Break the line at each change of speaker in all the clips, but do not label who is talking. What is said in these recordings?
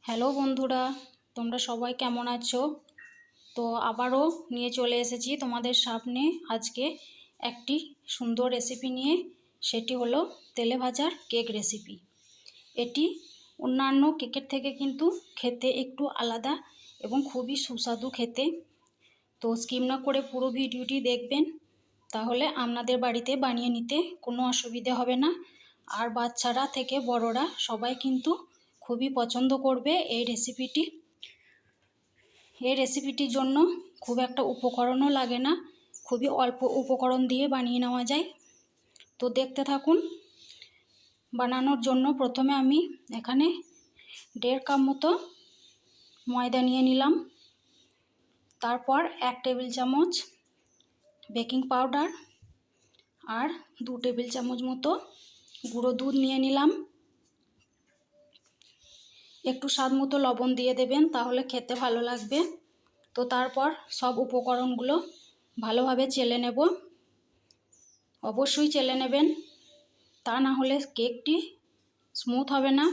Hello বন্ধুরা, তোমরা সবাই কেমন আছো? তো আবারও নিয়ে চলে এসেছি তোমাদের সামনে আজকে একটি সুন্দর রেসিপি নিয়ে। সেটি হলো তেলে ভাজার কেক রেসিপি। এটি অন্যান্য কেকের থেকে কিন্তু খেতে একটু আলাদা এবং খুবই সুস্বাদু খেতে। তো স্কিপ না করে পুরো ভিডিওটি দেখবেন, তাহলে আপনাদের বাড়িতে বানিয়ে নিতে কোনো অসুবিধে হবে না। আর বাচ্চারা থেকে বড়রা সবাই কিন্তু খুবই পছন্দ করবে এই রেসিপিটি। এই রেসিপিটির জন্য খুব একটা উপকরণও লাগে না, খুবই অল্প উপকরণ দিয়ে বানিয়ে নেওয়া যায়। তো দেখতে থাকুন। বানানোর জন্য প্রথমে আমি এখানে 1.5 কাপ মতো ময়দা নিয়ে নিলাম। তারপর 1 টেবিল চামচ বেকিং পাউডার আর 2 টেবিল চামচ মতো গুঁড়ো দুধ নিয়ে নিলাম। একটু স্বাদ মতো লবণ দিয়ে দেবেন, তাহলে খেতে ভালো লাগবে। তো তারপর সব উপকরণগুলো ভালোভাবে চেলে নেব। অবশ্যই চেলে নেবেন, তা না হলে কেকটি স্মুথ হবে না।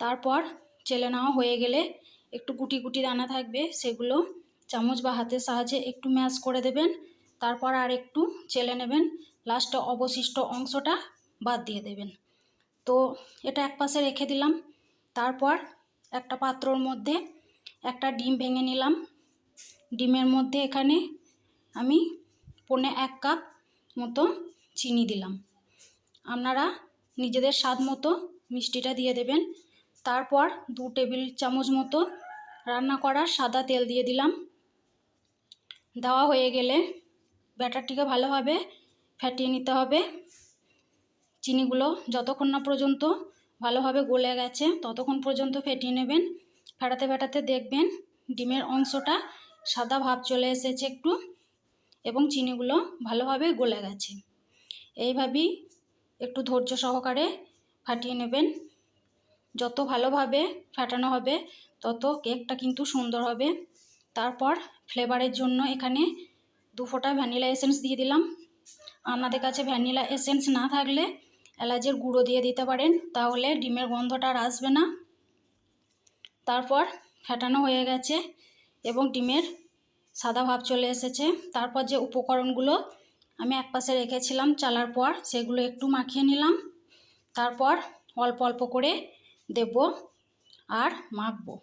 তারপর চেলে নেওয়া হয়ে গেলে একটু গুটি গুটি দানা থাকবে, সেগুলো চামচ বা হাতের সাহায্যে একটু ম্যাশ করে দেবেন। তারপর আর একটু চেলে নেবেন, লাস্টে অবশিষ্ট অংশটা বাদ দিয়ে দেবেন। তো এটা একপাশে রেখে দিলাম। তারপর একটা পাত্রর মধ্যে একটা ডিম ভেঙে নিলাম। ডিমের মধ্যে এখানে আমি 1.25 কাপ মতো চিনি দিলাম। আপনারা নিজেদের স্বাদ মতো মিষ্টিটা দিয়ে দেবেন। তারপর 2 টেবিল চামচ মতো রান্না করা সাদা তেল দিয়ে দিলাম। দেওয়া হয়ে গেলে ব্যাটারটিকে ভালোভাবে ফেটিয়ে নিতে হবে। চিনিগুলো যতক্ষণ না পর্যন্ত ভালোভাবে গলে গেছে ততক্ষণ পর্যন্ত ফেটিয়ে নেবেন। ফেটাতে ফেটাতে দেখবেন ডিমের অংশটা সাদা ভাব চলে এসেছে একটু, এবং চিনিগুলো ভালোভাবে গলে গেছে। এইভাবেই একটু ধৈর্য সহকারে ফাটিয়ে নেবেন। যত ভালোভাবে ফাটানো হবে তত কেকটা কিন্তু সুন্দর হবে। তারপর ফ্লেভারের জন্য এখানে 2 ফোঁটা ভ্যানিলা এসেন্স দিয়ে দিলাম। আপনাদের কাছে ভ্যানিলা এসেন্স না থাকলে এলাচের গুঁড়ো দিয়ে দিতে পারেন, তাহলে ডিমের গন্ধটা আর আসবে না। তারপর ফেটানো হয়ে গেছে এবং ডিমের সাদা ভাব চলে এসেছে। তারপর যে উপকরণগুলো আমি একপাশে রেখেছিলাম চালার পর, সেগুলো একটু মাখিয়ে নিলাম। তারপর অল্প অল্প করে দেব আর মাখবো।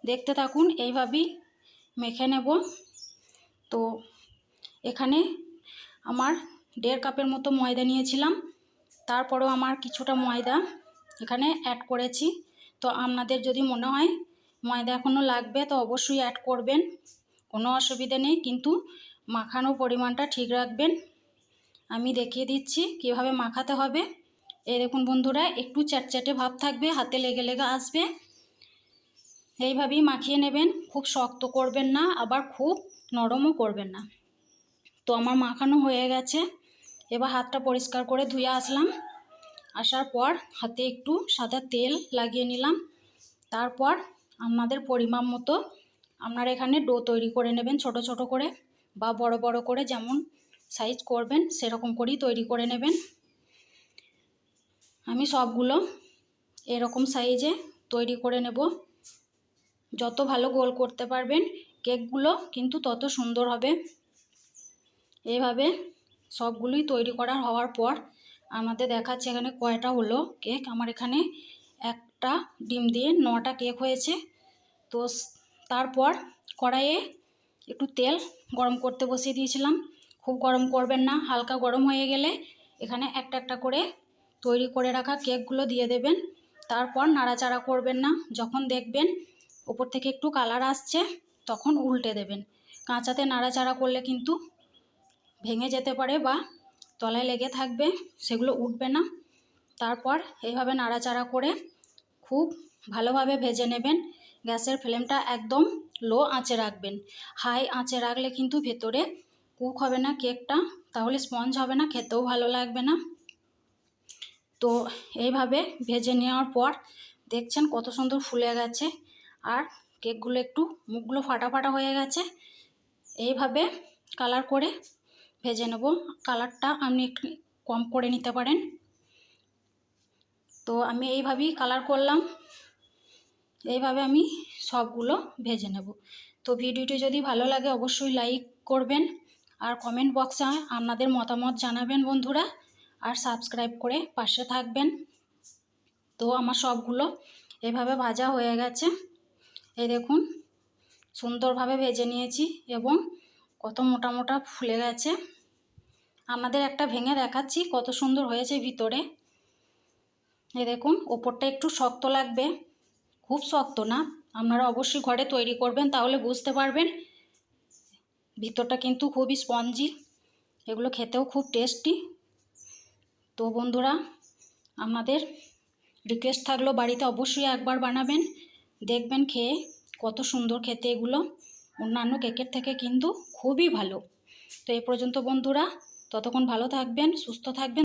দেখতে থাকুন, এইভাবেই মেখে নেব। তো এখানে আমার 1.5 কাপের মতো ময়দা নিয়েছিলাম। তারপরেও আমার কিছুটা ময়দা এখানে অ্যাড করেছি। তো আপনাদের যদি মনে হয় ময়দা এখনও লাগবে তো অবশ্যই অ্যাড করবেন, কোনো অসুবিধা নেই, কিন্তু মাখানোর পরিমাণটা ঠিক রাখবেন। আমি দেখিয়ে দিচ্ছি কিভাবে মাখাতে হবে। এই দেখুন বন্ধুরা, একটু চ্যাটচ্যাটে ভাব থাকবে, হাতে লেগে লেগে আসবে। এইভাবেই মাখিয়ে নেবেন, খুব শক্ত করবেন না, আবার খুব নরমও করবেন না। তো আমার মাখানো হয়ে গেছে। এবার হাতটা পরিষ্কার করে ধুয়ে আসলাম। আসার পর হাতে একটু সাদা তেল লাগিয়ে নিলাম। তারপর আপনাদের পরিমাণ মতো আপনারা এখানে ডো তৈরি করে নেবেন, ছোট ছোট করে বা বড় বড় করে, যেমন সাইজ করবেন সেরকম করেই তৈরি করে নেবেন। আমি সবগুলো এরকম সাইজে তৈরি করে নেব। যত ভালো গোল করতে পারবেন কেকগুলো কিন্তু তত সুন্দর হবে। এইভাবে সবগুলোই তৈরি করা হওয়ার পর আমাদের দেখাচ্ছে এখানে কয়টা হলো কেক। আমার এখানে একটা ডিম দিয়ে 9টা কেক হয়েছে। তো তারপর কড়াইয়ে একটু তেল গরম করতে বসিয়ে দিয়েছিলাম। খুব গরম করবেন না, হালকা গরম হয়ে গেলে এখানে একটা একটা করে তৈরি করে রাখা কেকগুলো দিয়ে দেবেন। তারপর নাড়াচাড়া করবেন না, যখন দেখবেন উপর থেকে একটু কালার আসছে তখন উল্টে দেবেন। কাঁচাতে নাড়াচাড়া করলে কিন্তু ভেঙে যেতে পারে বা তলায় লেগে থাকবে, সেগুলো উঠবে না। তারপর এইভাবে নাড়াচাড়া করে খুব ভালোভাবে ভেজে নেবেন। গ্যাসের ফ্লেমটা একদম লো আঁচে রাখবেন। হাই আঁচে রাখলে কিন্তু ভেতরে কুক হবে না কেকটা, তাহলে স্পঞ্জ হবে না, খেতেও ভালো লাগবে না। তো এইভাবে ভেজে নেওয়ার পর দেখছেন কত সুন্দর ফুলে গেছে, আর কেকগুলো একটু মুখগুলো ফাটা ফাটা হয়ে গেছে। এইভাবে কালার করে ভেজে নেব। কালারটা আপনি একটু কম করে নিতে পারেন। তো আমি এইভাবেই কালার করলাম। এইভাবে আমি সবগুলো ভেজে নেব। তো ভিডিওটি যদি ভালো লাগে অবশ্যই লাইক করবেন আর কমেন্ট বক্সে আপনাদের মতামত জানাবেন বন্ধুরা, আর সাবস্ক্রাইব করে পাশে থাকবেন। তো আমার সবগুলো এভাবে ভাজা হয়ে গেছে, এই দেখুন সুন্দরভাবে ভেজে নিয়েছি এবং কত মোটা মোটা ফুলে গেছে। আপনাদের একটা ভেঙে দেখাচ্ছি কত সুন্দর হয়েছে ভিতরে। এই দেখুন ওপরটা একটু শক্ত লাগবে, খুব শক্ত না, আপনারা অবশ্যই ঘরে তৈরি করবেন তাহলে বুঝতে পারবেন। ভিতরটা কিন্তু খুবই স্পঞ্জি, এগুলো খেতেও খুব টেস্টি। তো বন্ধুরা আপনাদের রিকোয়েস্ট থাকলো বাড়িতে অবশ্যই একবার বানাবেন, দেখবেন খেয়ে কত সুন্দর খেতে এগুলো, অন্যান্য কেকের থেকে কিন্তু খুবই ভালো। তো এই পর্যন্ত বন্ধুরা, ততক্ষণ ভালো থাকবেন, সুস্থ থাকবেন।